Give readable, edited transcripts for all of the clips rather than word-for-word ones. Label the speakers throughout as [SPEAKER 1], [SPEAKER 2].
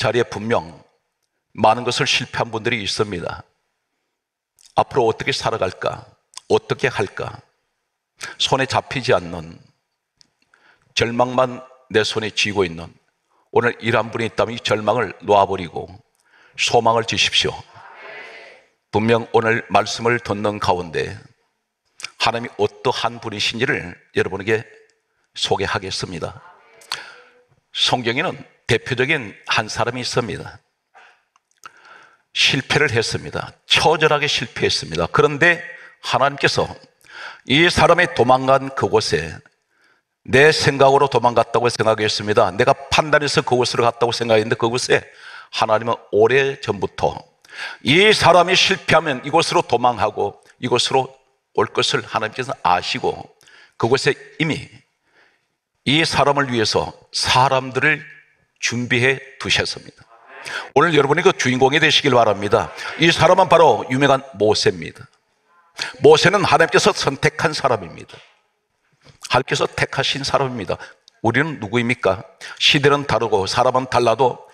[SPEAKER 1] 자리에 분명 많은 것을 실패한 분들이 있습니다. 앞으로 어떻게 살아갈까? 어떻게 할까? 손에 잡히지 않는, 절망만 내 손에 쥐고 있는 오늘 이런 분이 있다면 이 절망을 놓아버리고 소망을 주십시오. 분명 오늘 말씀을 듣는 가운데 하나님이 어떠한 분이신지를 여러분에게 소개하겠습니다. 성경에는 대표적인 한 사람이 있습니다. 실패를 했습니다. 처절하게 실패했습니다. 그런데 하나님께서 이 사람이 도망간 그곳에 내 생각으로 도망갔다고 생각했습니다. 내가 판단해서 그곳으로 갔다고 생각했는데 그곳에 하나님은 오래전부터 이 사람이 실패하면 이곳으로 도망하고 이곳으로 올 것을 하나님께서 아시고 그곳에 이미 이 사람을 위해서 사람들을 준비해 두셨습니다. 오늘 여러분이 그 주인공이 되시길 바랍니다. 이 사람은 바로 유명한 모세입니다. 모세는 하나님께서 선택한 사람입니다. 하나님께서 택하신 사람입니다. 우리는 누구입니까? 시대는 다르고 사람은 달라도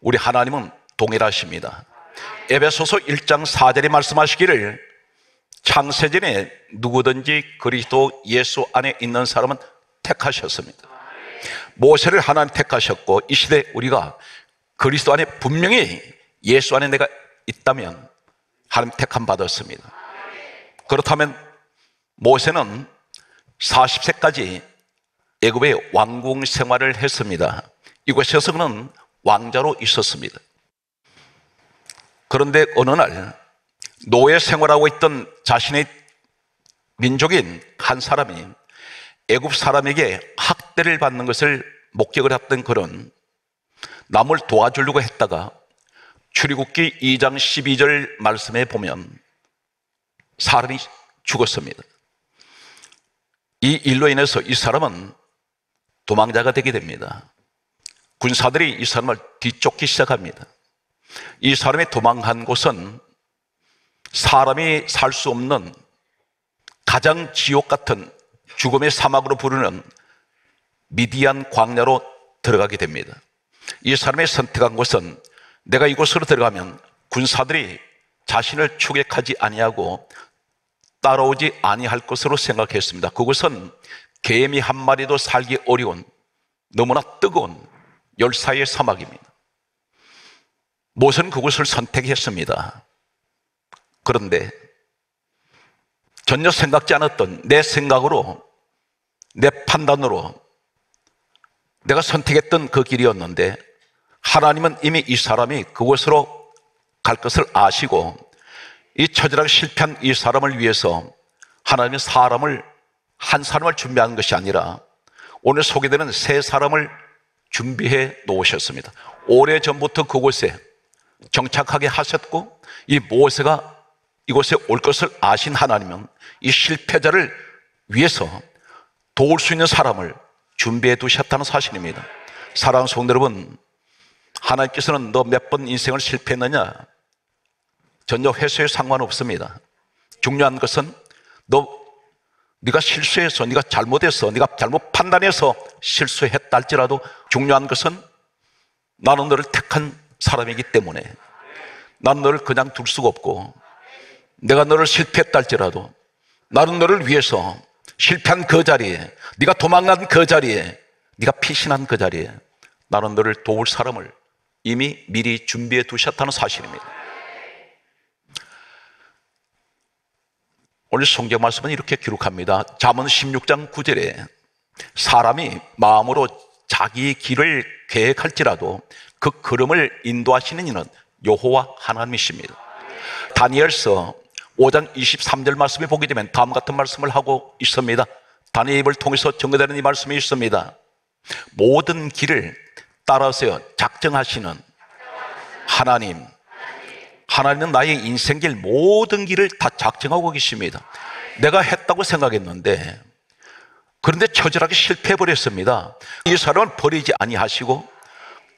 [SPEAKER 1] 우리 하나님은 동일하십니다. 에베소서 1장 4절에 말씀하시기를 창세전에 누구든지 그리스도 예수 안에 있는 사람은 택하셨습니다. 모세를 하나님 택하셨고 이 시대 우리가 그리스도 안에 분명히 예수 안에 내가 있다면 하나님 택함 받았습니다. 그렇다면 모세는 40세까지 애굽의 왕궁 생활을 했습니다. 이곳에서 그는 왕자로 있었습니다. 그런데 어느 날 노예 생활하고 있던 자신의 민족인 한 사람이 애굽 사람에게 학대를 받는 것을 목격을 했던 그런 남을 도와주려고 했다가 출애굽기 2장 12절 말씀에 보면 사람이 죽었습니다. 이 일로 인해서 이 사람은 도망자가 되게 됩니다. 군사들이 이 사람을 뒤쫓기 시작합니다. 이 사람이 도망한 곳은 사람이 살 수 없는 가장 지옥 같은 죽음의 사막으로 부르는 미디안 광야로 들어가게 됩니다. 이 사람이 선택한 곳은 내가 이곳으로 들어가면 군사들이 자신을 추격하지 아니하고 따라오지 아니할 것으로 생각했습니다. 그곳은 개미 한 마리도 살기 어려운 너무나 뜨거운 열사의 사막입니다. 모세는 그곳을 선택했습니다. 그런데 전혀 생각지 않았던 내 생각으로 내 판단으로 내가 선택했던 그 길이었는데 하나님은 이미 이 사람이 그곳으로 갈 것을 아시고 이 처절하게 실패한 이 사람을 위해서 하나님은 한 사람을 준비한 것이 아니라 오늘 소개되는 세 사람을 준비해 놓으셨습니다. 오래전부터 그곳에 정착하게 하셨고 이 모세가 이곳에 올 것을 아신 하나님은 이 실패자를 위해서 도울 수 있는 사람을 준비해 두셨다는 사실입니다. 사랑하는 성도 여러분, 하나님께서는 너 몇 번 인생을 실패했느냐 전혀 회수에 상관없습니다. 중요한 것은 네가 실수해서, 네가 잘못해서, 네가 잘못 판단해서 실수했다 할지라도 중요한 것은 나는 너를 택한 사람이기 때문에 난 너를 그냥 둘 수가 없고 내가 너를 실패했다 할지라도 나는 너를 위해서 실패한 그 자리에, 네가 도망간 그 자리에, 네가 피신한 그 자리에 나는 너를 도울 사람을 이미 미리 준비해 두셨다는 사실입니다. 오늘 성경 말씀은 이렇게 기록합니다. 잠언 16장 9절에 사람이 마음으로 자기 길을 계획할지라도 그 걸음을 인도하시는 이는 여호와 하나님이십니다. 다니엘서 5장 23절 말씀에 보게 되면 다음 같은 말씀을 하고 있습니다. 다니엘의 입을 통해서 증거되는 이 말씀이 있습니다. 모든 길을 따라서 작정하시는 하나님은 나의 인생길 모든 길을 다 작정하고 계십니다. 내가 했다고 생각했는데 그런데 처절하게 실패해버렸습니다. 이 사람을 버리지 아니하시고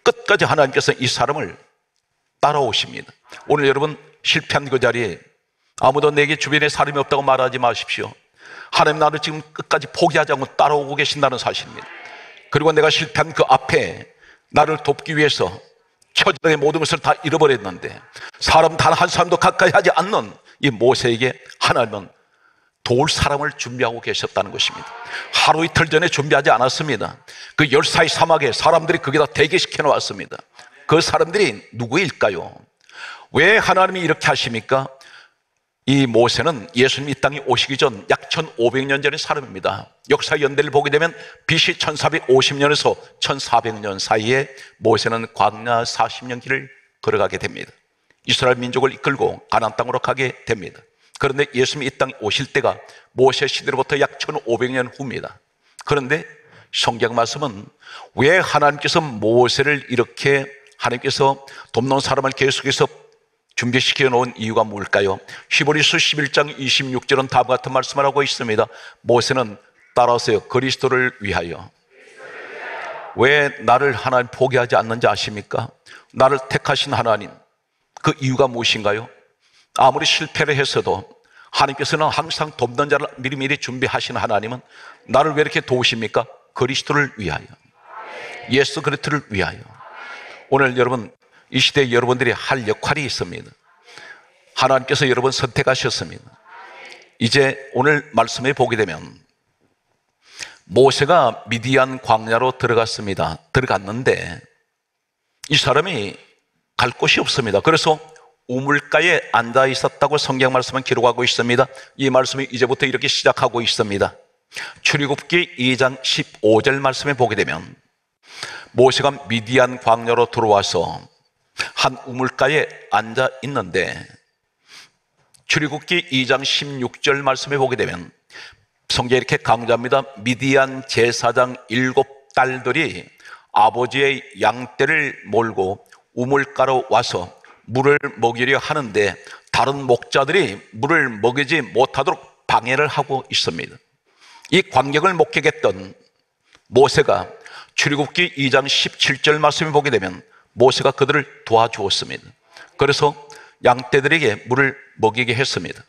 [SPEAKER 1] 끝까지 하나님께서 이 사람을 따라오십니다. 오늘 여러분 실패한 그 자리에 아무도 내게 주변에 사람이 없다고 말하지 마십시오. 하나님 나를 지금 끝까지 포기하지 않고 따라오고 계신다는 사실입니다. 그리고 내가 실패한 그 앞에 나를 돕기 위해서 처자의 모든 것을 다 잃어버렸는데 사람 단 한 사람도 가까이 하지 않는 이 모세에게 하나님은 도울 사람을 준비하고 계셨다는 것입니다. 하루 이틀 전에 준비하지 않았습니다. 그 열사의 사막에 사람들이 거기다 대기시켜 놓았습니다. 그 사람들이 누구일까요? 왜 하나님이 이렇게 하십니까? 이 모세는 예수님 이 땅에 오시기 전 약 1500년 전의 사람입니다. 역사 연대를 보게 되면 BC 1450년에서 1400년 사이에 모세는 광야 40년 길을 걸어가게 됩니다. 이스라엘 민족을 이끌고 가나안 땅으로 가게 됩니다. 그런데 예수님이 이 땅에 오실 때가 모세 시대로부터 약 1500년 후입니다. 그런데 성경 말씀은 왜 하나님께서 모세를 이렇게 하나님께서 돕는 사람을 계속해서 준비시켜 놓은 이유가 뭘까요? 히브리서 11장 26절은 다음과 같은 말씀을 하고 있습니다. 모세는 따라하세요. 그리스도를 위하여. 왜 나를 하나님 포기하지 않는지 아십니까? 나를 택하신 하나님, 그 이유가 무엇인가요? 아무리 실패를 했어도 하나님께서는 항상 돕는 자를 미리미리 준비하시는 하나님은 나를 왜 이렇게 도우십니까? 그리스도를 위하여, 예수 그리스도를 위하여. 오늘 여러분, 이 시대에 여러분들이 할 역할이 있습니다. 하나님께서 여러분 선택하셨습니다. 이제 오늘 말씀에 보게 되면 모세가 미디안 광야로 들어갔습니다. 들어갔는데 이 사람이 갈 곳이 없습니다. 그래서 우물가에 앉아 있었다고 성경 말씀은 기록하고 있습니다. 이 말씀이 이제부터 이렇게 시작하고 있습니다. 출애굽기 2장 15절 말씀에 보게 되면 모세가 미디안 광야로 들어와서 한 우물가에 앉아 있는데 출애굽기 2장 16절 말씀에 보게 되면 성경에 이렇게 강조합니다. 미디안 제사장 7딸들이 아버지의 양떼를 몰고 우물가로 와서 물을 먹이려 하는데 다른 목자들이 물을 먹이지 못하도록 방해를 하고 있습니다. 이 광경을 목격했던 모세가 출애굽기 2장 17절 말씀을 보게 되면 모세가 그들을 도와주었습니다. 그래서 양떼들에게 물을 먹이게 했습니다.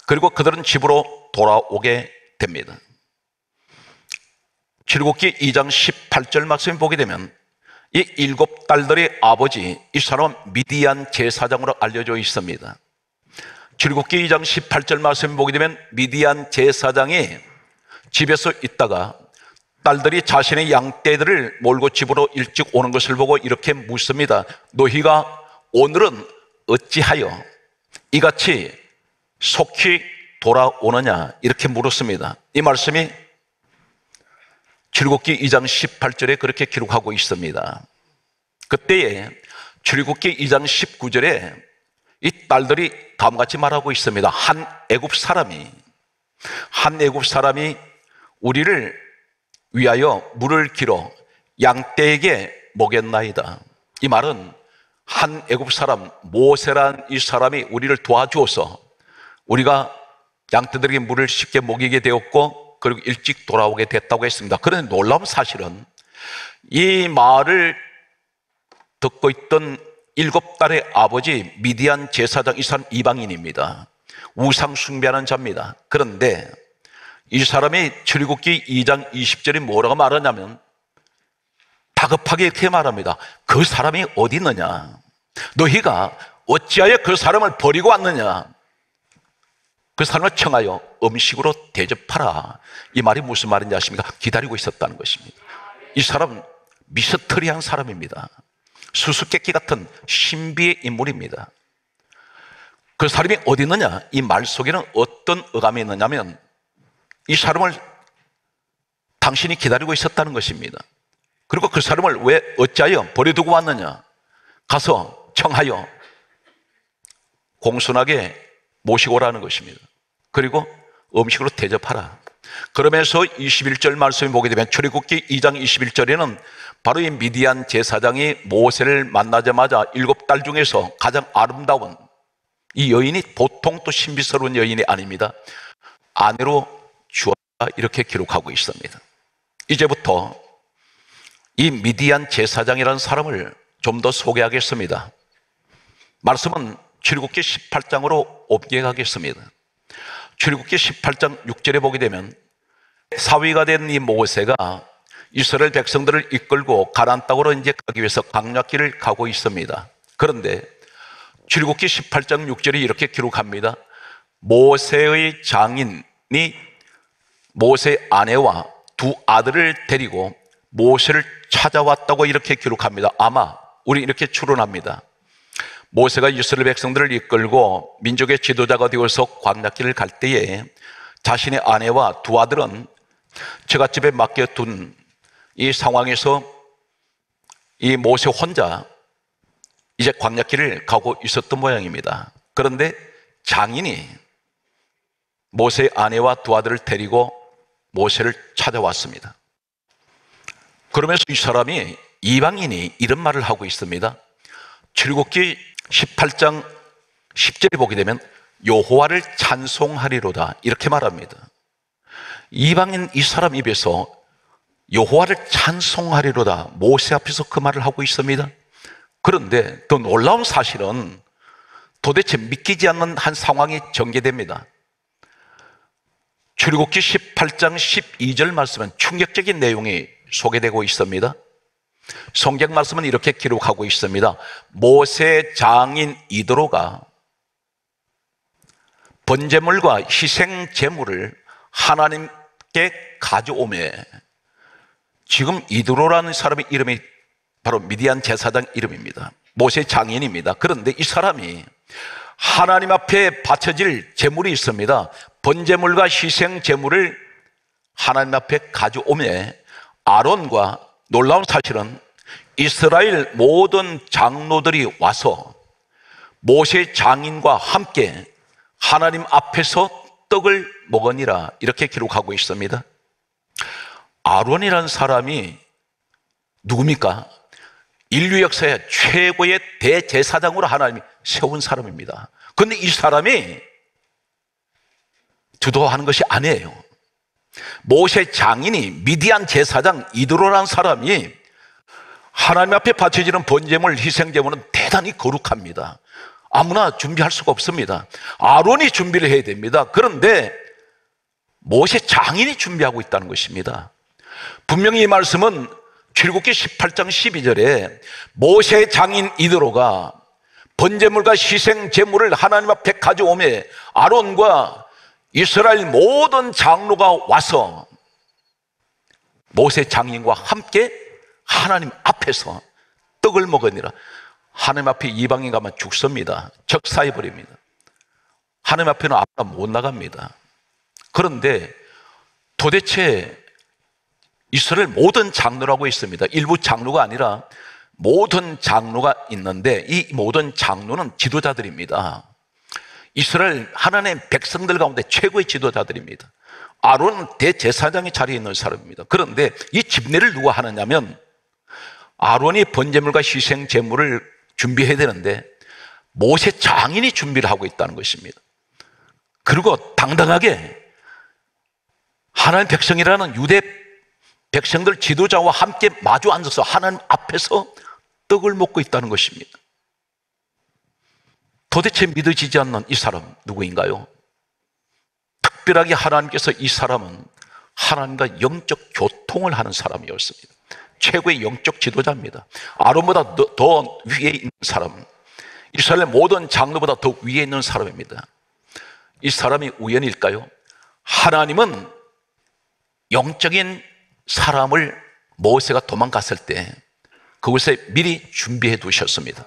[SPEAKER 1] 그리고 그들은 집으로 돌아오게 됩니다. 출애굽기 2장 18절 말씀을 보게 되면 이 7딸들의 아버지, 이 사람은 미디안 제사장으로 알려져 있습니다. 출애굽기 2장 18절 말씀을 보게 되면 미디안 제사장이 집에서 있다가 딸들이 자신의 양떼들을 몰고 집으로 일찍 오는 것을 보고 이렇게 묻습니다. 너희가 오늘은 어찌하여 이같이 속히 돌아오느냐? 이렇게 물었습니다. 이 말씀이 출애굽기 2장 18절에 그렇게 기록하고 있습니다. 그때에 출애굽기 2장 19절에 이 딸들이 다음같이 말하고 있습니다. 한 애굽 사람이 우리를 위하여 물을 길어 양떼에게 먹였나이다. 이 말은 한 애굽 사람 모세란 이 사람이 우리를 도와주어서 우리가 양떼들에게 물을 쉽게 먹이게 되었고 그리고 일찍 돌아오게 됐다고 했습니다. 그런데 놀라운 사실은 이 말을 듣고 있던 7딸의 아버지 미디안 제사장, 이 사람 이방인입니다. 우상 숭배하는 자입니다. 그런데 이 사람이 출애굽기 2장 20절에 뭐라고 말하냐면 다급하게 이렇게 말합니다. 그 사람이 어디 있느냐? 너희가 어찌하여 그 사람을 버리고 왔느냐? 그 사람을 청하여 음식으로 대접하라. 이 말이 무슨 말인지 아십니까? 기다리고 있었다는 것입니다. 이 사람은 미스터리한 사람입니다. 수수께끼 같은 신비의 인물입니다. 그 사람이 어디 있느냐? 이 말 속에는 어떤 어감이 있느냐면 이 사람을 당신이 기다리고 있었다는 것입니다. 그리고 그 사람을 왜 어찌하여 버려두고 왔느냐? 가서 청하여 공손하게 모시고 오라는 것입니다. 그리고 음식으로 대접하라. 그러면서 21절 말씀을 보게 되면 출애굽기 2장 21절에는 바로 이 미디안 제사장이 모세를 만나자마자 7딸 중에서 가장 아름다운 이 여인이 보통 또 신비스러운 여인이 아닙니다. 아내로 주었다 이렇게 기록하고 있습니다. 이제부터 이 미디안 제사장이라는 사람을 좀 더 소개하겠습니다. 말씀은 출애굽기 18장으로 옮겨가겠습니다. 출애굽기 18장 6절에 보게 되면 사위가 된 이 모세가 이스라엘 백성들을 이끌고 가나안 땅으로 이제 가기 위해서 광야길을 가고 있습니다. 그런데 출애굽기 18장 6절이 이렇게 기록합니다. 모세의 장인이 모세의 아내와 두 아들을 데리고 모세를 찾아왔다고 이렇게 기록합니다. 아마 우리 이렇게 추론합니다. 모세가 이스라엘 백성들을 이끌고 민족의 지도자가 되어서 광야길을 갈 때에 자신의 아내와 두 아들은 처갓집에 맡겨둔 이 상황에서 이 모세 혼자 이제 광야길을 가고 있었던 모양입니다. 그런데 장인이 모세의 아내와 두 아들을 데리고 모세를 찾아왔습니다. 그러면서 이 사람이, 이방인이 이런 말을 하고 있습니다. 출애굽기 18장 10절에 보게 되면 여호와를 찬송하리로다 이렇게 말합니다. 이방인 이 사람 입에서 여호와를 찬송하리로다, 모세 앞에서 그 말을 하고 있습니다. 그런데 더 놀라운 사실은 도대체 믿기지 않는 한 상황이 전개됩니다. 출애굽기 18장 12절 말씀은 충격적인 내용이 소개되고 있습니다. 성경 말씀은 이렇게 기록하고 있습니다. 모세 장인 이드로가 번제물과 희생 제물을 하나님께 가져오매, 지금 이드로라는 사람의 이름이 바로 미디안 제사장 이름입니다. 모세 장인입니다. 그런데 이 사람이 하나님 앞에 바쳐질 제물이 있습니다. 번제물과 희생 제물을 하나님 앞에 가져오매 아론과, 놀라운 사실은 이스라엘 모든 장로들이 와서 모세 장인과 함께 하나님 앞에서 떡을 먹으니라 이렇게 기록하고 있습니다. 아론이라는 사람이 누굽니까? 인류 역사의 최고의 대제사장으로 하나님이 세운 사람입니다. 그런데 이 사람이 주도하는 것이 아니에요. 모세 장인이 미디안 제사장 이드로라는 사람이 하나님 앞에 바쳐지는 번제물, 희생제물은 대단히 거룩합니다. 아무나 준비할 수가 없습니다. 아론이 준비를 해야 됩니다. 그런데 모세 장인이 준비하고 있다는 것입니다. 분명히 이 말씀은 출애굽기 18장 12절에 모세 장인 이드로가 번제물과 희생제물을 하나님 앞에 가져오매 아론과 이스라엘 모든 장로가 와서 모세 장인과 함께 하나님 앞에서 떡을 먹으니라. 하나님 앞에 이방인 가면 죽습니다. 적사해버립니다. 하나님 앞에는 아무나 못 나갑니다. 그런데 도대체 이스라엘 모든 장로라고 있습니다. 일부 장로가 아니라 모든 장로가 있는데 이 모든 장로는 지도자들입니다. 이스라엘 하나님의 백성들 가운데 최고의 지도자들입니다. 아론은 대제사장의 자리에 있는 사람입니다. 그런데 이 집례를 누가 하느냐면 아론이 번제물과 희생 제물을 준비해야 되는데 모세 장인이 준비를 하고 있다는 것입니다. 그리고 당당하게 하나님 백성이라는 유대 백성들 지도자와 함께 마주 앉아서 하나님 앞에서 떡을 먹고 있다는 것입니다. 도대체 믿어지지 않는 이 사람 누구인가요? 특별하게 하나님께서 이 사람은 하나님과 영적 교통을 하는 사람이었습니다. 최고의 영적 지도자입니다. 아론보다 더 위에 있는 사람, 이스라엘 모든 장로보다 더 위에 있는 사람입니다. 이 사람이 우연일까요? 하나님은 영적인 사람을 모세가 도망갔을 때 그곳에 미리 준비해 두셨습니다.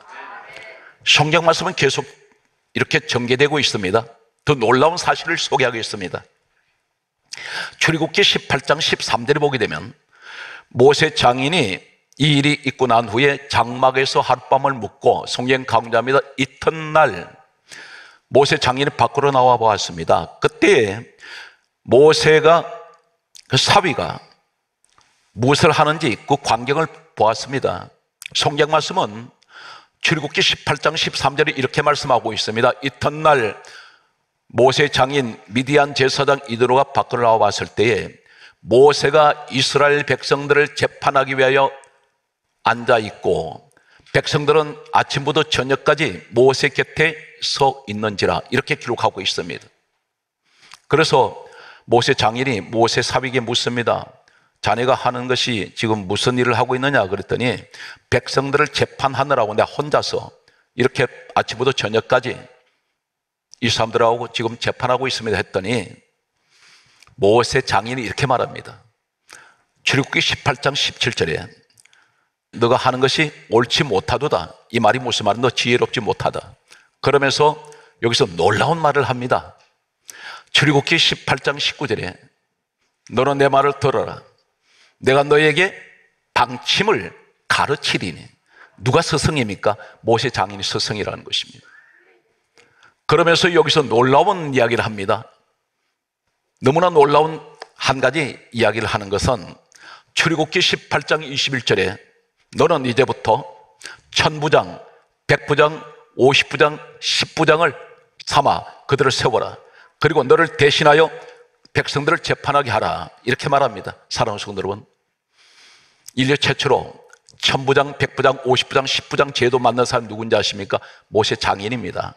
[SPEAKER 1] 성경 말씀은 계속 이렇게 전개되고 있습니다. 더 놀라운 사실을 소개하겠습니다. 출애굽기 18장 13절에 보게 되면 모세 장인이 이 일이 있고 난 후에 장막에서 하룻밤을 묵고 성경 강조합니다. 이튿날 모세 장인이 밖으로 나와 보았습니다. 그때 모세가 그 사위가 무엇을 하는지 그 광경을 보았습니다. 성경 말씀은 출애굽기 18장 13절에 이렇게 말씀하고 있습니다. 이튿날 모세 장인 미디안 제사장 이드로가 밖으로 나와 봤을 때에 모세가 이스라엘 백성들을 재판하기 위하여 앉아 있고 백성들은 아침부터 저녁까지 모세 곁에 서 있는지라 이렇게 기록하고 있습니다. 그래서 모세 장인이 모세 사위에게 묻습니다. 자네가 하는 것이 지금 무슨 일을 하고 있느냐 그랬더니 백성들을 재판하느라고 내가 혼자서 이렇게 아침부터 저녁까지 이 사람들하고 지금 재판하고 있습니다 했더니 모세 장인이 이렇게 말합니다. 출애굽기 18장 17절에 너가 하는 것이 옳지 못하도다. 이 말이 무슨 말은 너 지혜롭지 못하다. 그러면서 여기서 놀라운 말을 합니다. 출애굽기 18장 19절에 너는 내 말을 들어라. 내가 너에게 방침을 가르치리니. 누가 스승입니까? 모세 장인이 스승이라는 것입니다. 그러면서 여기서 놀라운 이야기를 합니다. 너무나 놀라운 한 가지 이야기를 하는 것은 출애굽기 18장 21절에 너는 이제부터 천부장, 백부장, 50부장, 10부장을 삼아 그들을 세워라. 그리고 너를 대신하여 백성들을 재판하게 하라. 이렇게 말합니다. 사랑하는 성도 여러분, 인류 최초로 천부장, 백부장, 50부장, 10부장 제도 만든 사람이 누군지 아십니까? 모세 장인입니다.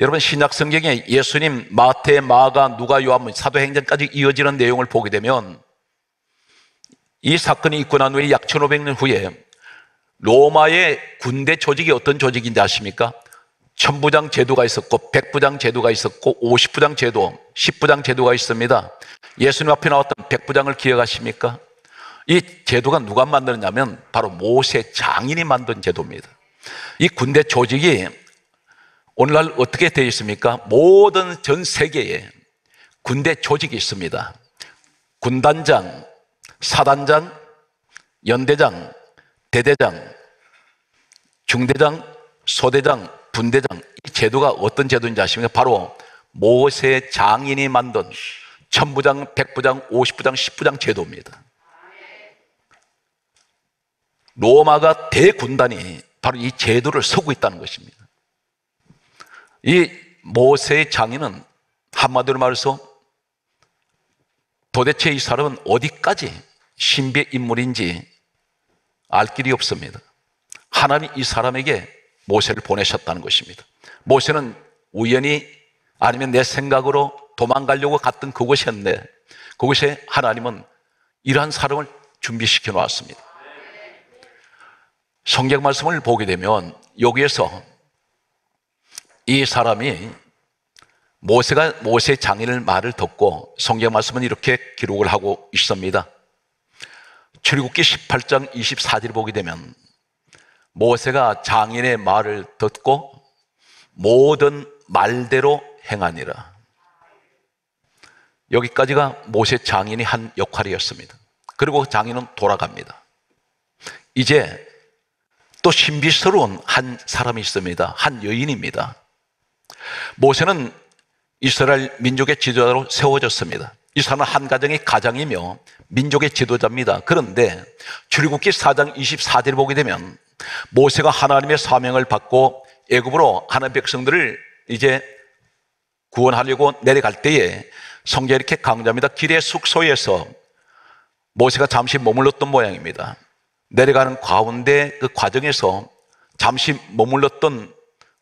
[SPEAKER 1] 여러분 신약 성경에 예수님 마태, 마가, 누가, 요한, 사도행전까지 이어지는 내용을 보게 되면 이 사건이 있고 난 후에 약 1500년 후에 로마의 군대 조직이 어떤 조직인지 아십니까? 천부장 제도가 있었고 백부장 제도가 있었고 50부장 제도, 10부장 제도가 있습니다. 예수님 앞에 나왔던 백부장을 기억하십니까? 이 제도가 누가 만드느냐면 바로 모세 장인이 만든 제도입니다. 이 군대 조직이 오늘날 어떻게 되어 있습니까? 모든 전 세계에 군대 조직이 있습니다. 군단장, 사단장, 연대장, 대대장, 중대장, 소대장, 분대장. 이 제도가 어떤 제도인지 아십니까? 바로 모세 장인이 만든 천부장, 백부장, 50부장, 10부장 제도입니다. 로마가 대군단이 바로 이 제도를 서고 있다는 것입니다. 이 모세의 장인은 한마디로 말해서 도대체 이 사람은 어디까지 신비의 인물인지 알 길이 없습니다. 하나님이 이 사람에게 모세를 보내셨다는 것입니다. 모세는 우연히 아니면 내 생각으로 도망가려고 갔던 그곳이었는데 그곳에 하나님은 이러한 사람을 준비시켜 놓았습니다. 성경 말씀을 보게 되면 여기에서 이 사람이 모세 장인의 말을 듣고 성경 말씀은 이렇게 기록을 하고 있습니다. 출애굽기 18장 24절 보게 되면 모세가 장인의 말을 듣고 모든 말대로 행하니라. 여기까지가 모세 장인이 한 역할이었습니다. 그리고 장인은 돌아갑니다. 이제 또 신비스러운 한 사람이 있습니다. 한 여인입니다. 모세는 이스라엘 민족의 지도자로 세워졌습니다. 이 사람은 한 가정의 가장이며 민족의 지도자입니다. 그런데 출애굽기 4장 24절 보게 되면 모세가 하나님의 사명을 받고 애굽으로 하나님의 백성들을 이제 구원하려고 내려갈 때에 성경에 이렇게 강조합니다. 길의 숙소에서 모세가 잠시 머물렀던 모양입니다. 내려가는 가운데 그 과정에서 잠시 머물렀던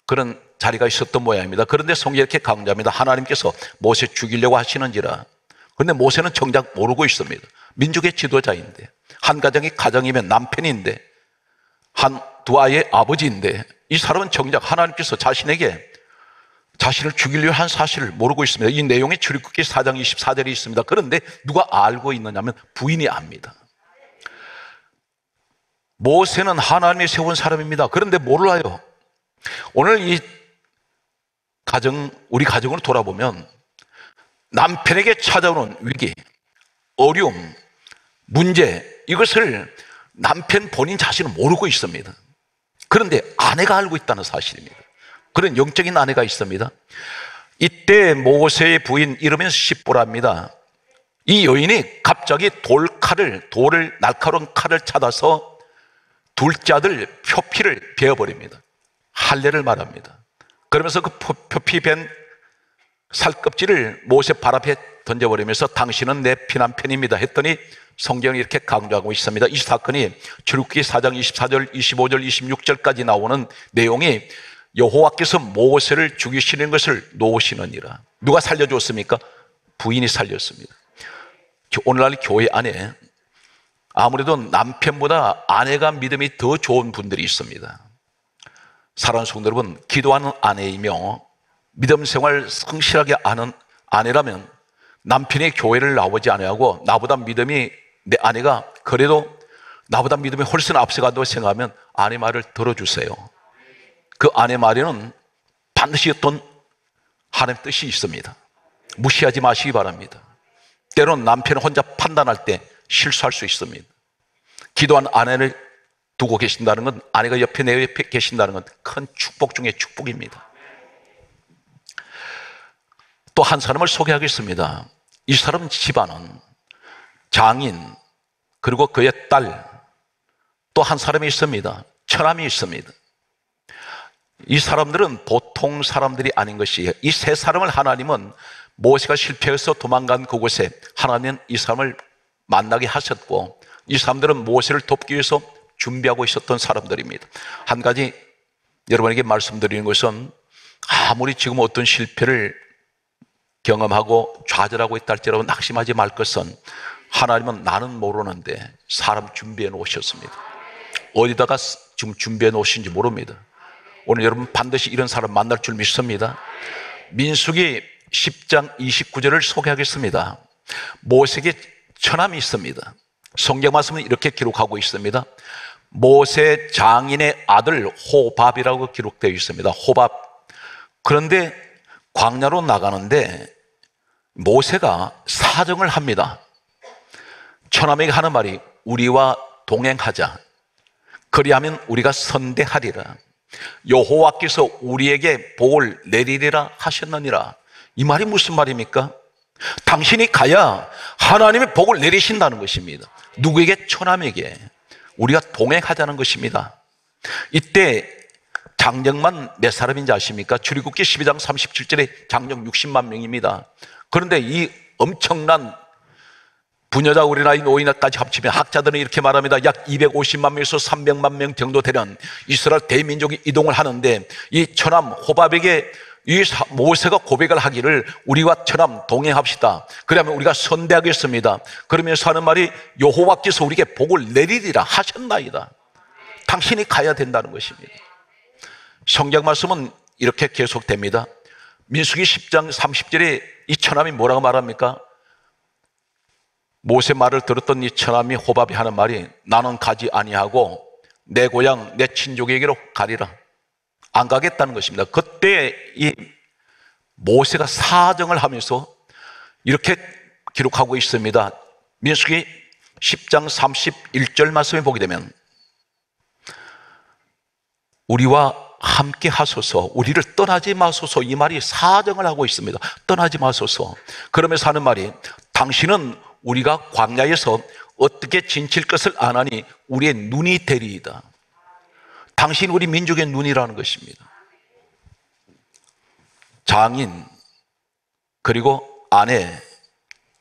[SPEAKER 1] 그런 자리가 있었던 모양입니다. 그런데 성경에 이렇게 강조합니다. 하나님께서 모세 죽이려고 하시는지라. 그런데 모세는 정작 모르고 있습니다. 민족의 지도자인데, 한 가정의 가정이면 남편인데, 두 아이의 아버지인데, 이 사람은 정작 하나님께서 자신에게 자신을 죽이려고 한 사실을 모르고 있습니다. 이 내용이 출애굽기 4장 24절에 있습니다. 그런데 누가 알고 있느냐면 부인이 압니다. 모세는 하나님이 세운 사람입니다. 그런데 몰라요. 오늘 이 우리 가정을 돌아보면 남편에게 찾아오는 위기, 어려움, 문제, 이것을 남편 본인 자신은 모르고 있습니다. 그런데 아내가 알고 있다는 사실입니다. 그런 영적인 아내가 있습니다. 이때 모세의 부인 이름은 십보라입니다. 이 여인이 갑자기 돌을 날카로운 칼을 찾아서 둘째 아들 표피를 베어버립니다. 할례를 말합니다. 그러면서 그 표피 벤 살껍질을 모세 발 앞에 던져버리면서 당신은 내 피난편입니다 했더니 성경이 이렇게 강조하고 있습니다. 이 사건이 출애굽기 4장 24절, 25절, 26절까지 나오는 내용이 여호와께서 모세를 죽이시는 것을 놓으시느니라. 누가 살려줬습니까? 부인이 살렸습니다. 오늘날 교회 안에 아무래도 남편보다 아내가 믿음이 더 좋은 분들이 있습니다. 사랑하는 성도 여러분, 기도하는 아내이며 믿음 생활 성실하게 하는 아내라면 남편이 교회를 나오지 않아하고 나보다 믿음이, 내 아내가 그래도 나보다 믿음이 훨씬 앞서간다고 생각하면 아내 말을 들어주세요. 그 아내 말에는 반드시 어떤 하나님의 뜻이 있습니다. 무시하지 마시기 바랍니다. 때로는 남편은 혼자 판단할 때 실수할 수 있습니다. 기도한 아내를 두고 계신다는 건, 아내가 옆에, 내 옆에 계신다는 건 큰 축복 중에 축복입니다. 또 한 사람을 소개하겠습니다. 이 사람 집안은 장인, 그리고 그의 딸, 또 한 사람이 있습니다. 처남이 있습니다. 이 사람들은 보통 사람들이 아닌 것이에요. 이 세 사람을 하나님은 모세가 실패해서 도망간 그곳에 하나님은 이 사람을 만나게 하셨고, 이 사람들은 모세를 돕기 위해서 준비하고 있었던 사람들입니다. 한 가지 여러분에게 말씀드리는 것은, 아무리 지금 어떤 실패를 경험하고 좌절하고 있다 할지라도 낙심하지 말 것은, 하나님은 나는 모르는데 사람 준비해 놓으셨습니다. 어디다가 지금 준비해 놓으신지 모릅니다. 오늘 여러분 반드시 이런 사람 만날 줄 믿습니다. 민수기 10장 29절을 소개하겠습니다. 모세에게 처남이 있습니다. 성경 말씀은 이렇게 기록하고 있습니다. 모세 장인의 아들 호밥이라고 기록되어 있습니다. 호밥. 그런데 광야로 나가는데 모세가 사정을 합니다. 처남에게 하는 말이, 우리와 동행하자. 그리하면 우리가 선대하리라. 여호와께서 우리에게 복을 내리리라 하셨느니라. 이 말이 무슨 말입니까? 당신이 가야 하나님의 복을 내리신다는 것입니다. 누구에게? 처남에게. 우리가 동행하자는 것입니다. 이때 장정만 몇 사람인지 아십니까? 출애굽기 12장 37절에 장정 60만 명입니다. 그런데 이 엄청난 부녀자 어린아이 노인까지 합치면 학자들은 이렇게 말합니다. 약 250만 명에서 300만 명 정도 되는 이스라엘 대민족이 이동을 하는데, 이 처남 호밥에게 이 모세가 고백을 하기를, 우리와 처남 동행합시다. 그러면 우리가 선대하겠습니다. 그러면서 하는 말이, 여호와께서 우리에게 복을 내리리라 하셨나이다. 당신이 가야 된다는 것입니다. 성경 말씀은 이렇게 계속됩니다. 민수기 10장 30절에 이 처남이 뭐라고 말합니까? 모세 말을 들었던 이 처남이 호밥이 하는 말이, 나는 가지 아니하고 내 고향 내 친족에게로 가리라. 안 가겠다는 것입니다. 그때 이 모세가 사정을 하면서 이렇게 기록하고 있습니다. 민수기 10장 31절 말씀에 보게 되면, 우리와 함께 하소서, 우리를 떠나지 마소서. 이 말이 사정을 하고 있습니다. 떠나지 마소서. 그러면서 하는 말이, 당신은 우리가 광야에서 어떻게 지칠 것을 아나니 우리의 눈이 되리이다. 당신 우리 민족의 눈이라는 것입니다. 장인, 그리고 아내,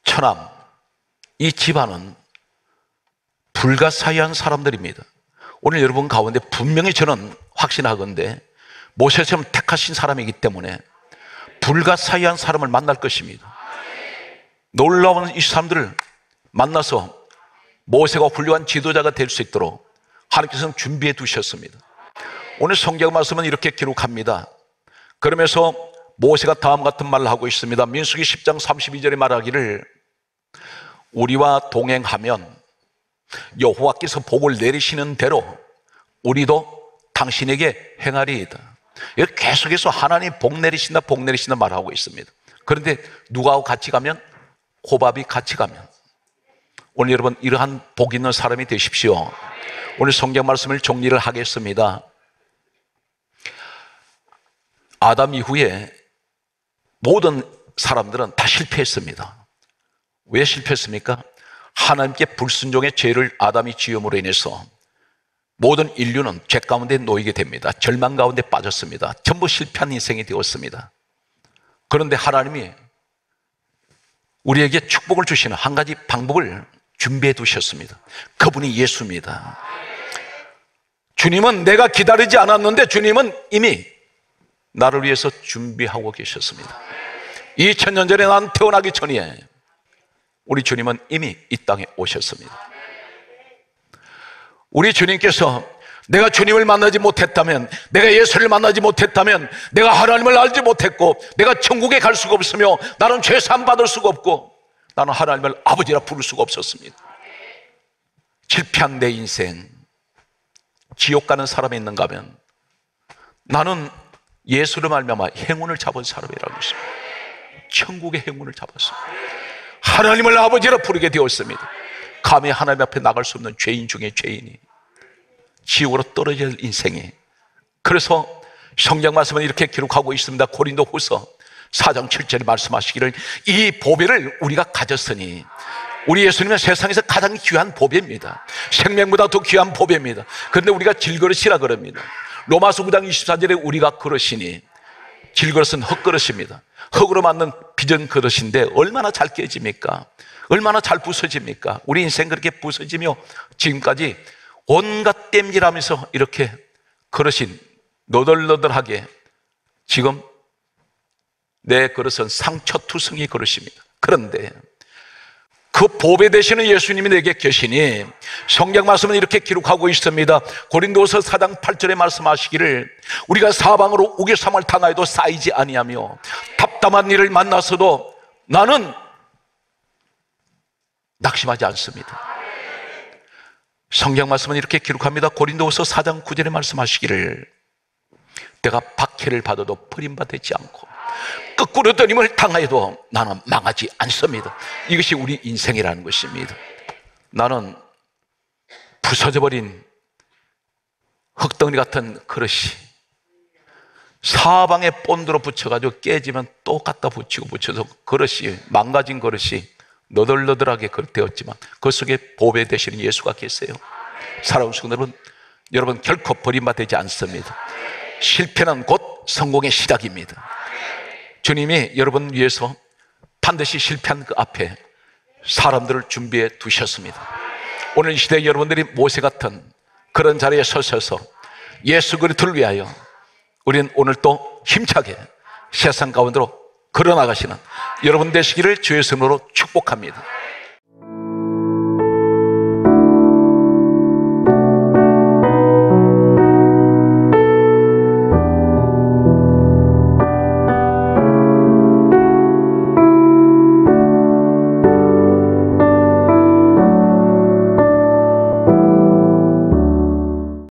[SPEAKER 1] 처남, 이 집안은 불가사의한 사람들입니다. 오늘 여러분 가운데 분명히 저는 확신하건대 모세처럼 택하신 사람이기 때문에 불가사의한 사람을 만날 것입니다. 놀라운 이 사람들을 만나서 모세가 훌륭한 지도자가 될 수 있도록 하나님께서는 준비해 두셨습니다. 오늘 성경 말씀은 이렇게 기록합니다. 그러면서 모세가 다음 같은 말을 하고 있습니다. 민수기 10장 32절에 말하기를, 우리와 동행하면 여호와께서 복을 내리시는 대로 우리도 당신에게 행하리이다. 여기 계속해서 하나님 복 내리신다, 복 내리신다 말하고 있습니다. 그런데 누구하고 같이 가면? 호밥이 같이 가면. 오늘 여러분 이러한 복 있는 사람이 되십시오. 오늘 성경 말씀을 정리를 하겠습니다. 아담 이후에 모든 사람들은 다 실패했습니다. 왜 실패했습니까? 하나님께 불순종의 죄를 아담이 지음으로 인해서 모든 인류는 죄 가운데 놓이게 됩니다. 절망 가운데 빠졌습니다. 전부 실패한 인생이 되었습니다. 그런데 하나님이 우리에게 축복을 주시는 한 가지 방법을 준비해 두셨습니다. 그분이 예수입니다. 주님은 내가 기다리지 않았는데 주님은 이미 나를 위해서 준비하고 계셨습니다. 2000년 전에 난 태어나기 전에 우리 주님은 이미 이 땅에 오셨습니다. 우리 주님께서 내가 주님을 만나지 못했다면, 내가 예수를 만나지 못했다면, 내가 하나님을 알지 못했고, 내가 천국에 갈 수가 없으며, 나는 죄 사함 받을 수가 없고, 나는 하나님을 아버지라 부를 수가 없었습니다. 실패한 내 인생, 지옥 가는 사람이 있는가 하면 나는 예수를 말미암아 행운을 잡은 사람이라고 했습니다. 천국의 행운을 잡았습니다. 하나님을 아버지라 부르게 되었습니다. 감히 하나님 앞에 나갈 수 없는 죄인 중에 죄인이, 지옥으로 떨어질 인생이. 그래서 성경 말씀은 이렇게 기록하고 있습니다. 고린도후서 4장 7절에 말씀하시기를, 이 보배를 우리가 가졌으니, 우리 예수님은 세상에서 가장 귀한 보배입니다. 생명보다 더 귀한 보배입니다. 그런데 우리가 질그릇이라 그럽니다. 로마서 9장 24절에 우리가 그릇이니, 질그릇은 흙그릇입니다. 흙으로 만든 빚은 그릇인데 얼마나 잘 깨집니까? 얼마나 잘 부서집니까? 우리 인생 그렇게 부서지며 지금까지 온갖 땜질하면서 이렇게 그릇이 너덜너덜하게, 지금 내 그릇은 상처투성이 그릇입니다. 그런데 그 보배 되시는 예수님이 내게 계시니, 성경 말씀은 이렇게 기록하고 있습니다. 고린도서 4장 8절에 말씀하시기를, 우리가 사방으로 우겨삼을 당하여도 쌓이지 아니하며 답답한 일을 만나서도 나는 낙심하지 않습니다. 성경 말씀은 이렇게 기록합니다. 고린도서 4장 9절에 말씀하시기를, 내가 박해를 받아도 버림받지 않고 거꾸로 떠님을 당하여도 나는 망하지 않습니다. 이것이 우리 인생이라는 것입니다. 나는 부서져버린 흙덩어리 같은 그릇이 사방에 본드로 붙여가지고 깨지면 또 갖다 붙이고 붙여서 그릇이, 망가진 그릇이 너덜너덜하게 되었지만 그 속에 보배 되시는 예수가 계세요. 사랑하는 성도 여러분, 결코 버림받지 않습니다. 실패는 곧 성공의 시작입니다. 주님이 여러분 위해서 반드시 실패한 그 앞에 사람들을 준비해 두셨습니다. 오늘 이 시대에 여러분들이 모세 같은 그런 자리에 서셔서 예수 그리스도를 위하여 우리는 오늘 또 힘차게 세상 가운데로 걸어나가시는 여러분 되시기를 주의 이름으로 축복합니다.